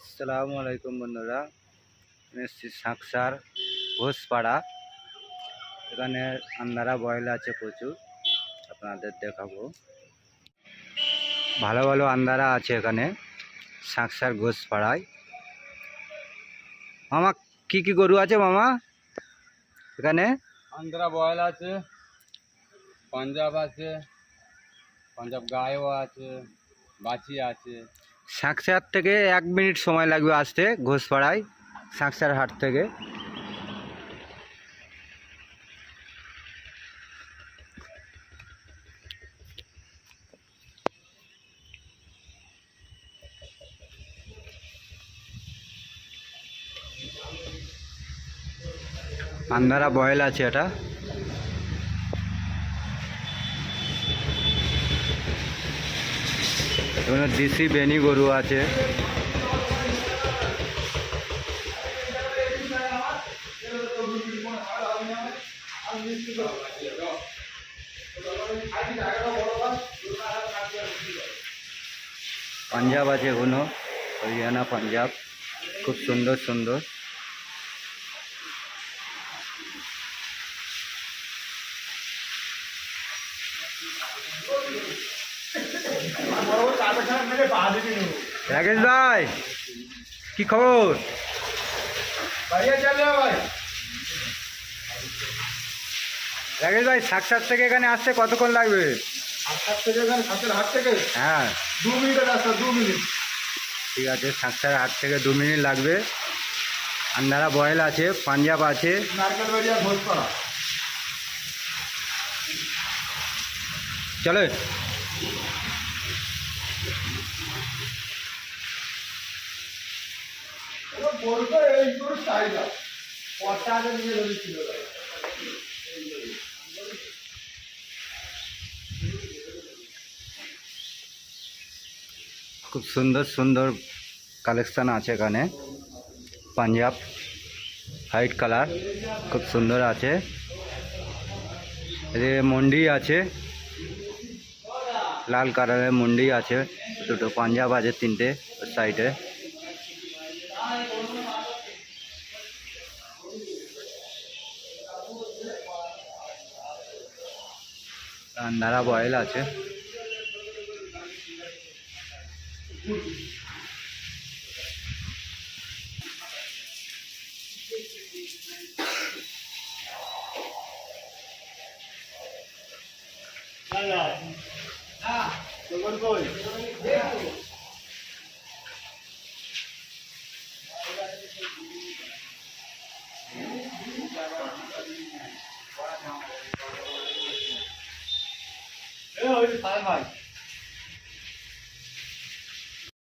আসসালামু আলাইকুম বন্ধুরা, আমি এসেছি সাঁকসার ঘোষপাড়া। এখানে আন্ধারা বয়েল আছে প্রচুর, আপনাদের দেখাবো। ভালো ভালো আন্ধারা আছে এখানে সাঁকসার ঘোষপাড়ায়। মামা, কি কি গরু আছে মামা এখানে? আন্ধ্রা বয়েল আছে, পাঞ্জাব আছে, পাঞ্জাব গায়েও আছে, বাছি আছে। সাঁকসার থেকে 1 মিনিট সময় লাগবে আসতে ঘোষপাড়ায়, সাঁকসার হাট থেকে। আন্ধারা বয়েল আছে এটা। এখানে দেশি বেনি গরু আছে। পাঞ্জাব আছে, এখনো হরিয়ানা পাঞ্জাব, খুব সুন্দর সুন্দর। রাকেশ ভাই, কি খবর? রাকেশ ভাই, সাকসার থেকে এখানে আসতে কতক্ষণ লাগবে? হ্যাঁ, 2 মিনিটের রাস্তা, 2 মিনিট। ঠিক আছে, সাকসার হাট থেকে 2 মিনিট লাগবে। আন্ধারা বয়েল আছে, পাঞ্জাব আছে। নারকেলবাড়িয়া ঘোষপাড়া। চলে এই করে চাহিদা পচা আগে নিয়ে ধরেছিল। খুব সুন্দর সুন্দর কালেকশন আছে এখানে। পাঞ্জাব হোয়াইট কালার খুব সুন্দর আছে। মন্ডি আছে, লাল কালারের মন্ডি আছে দুটো। পাঞ্জাব আছে 3টে সাইডে। আন্ধারা বয়েল আছে। ভাই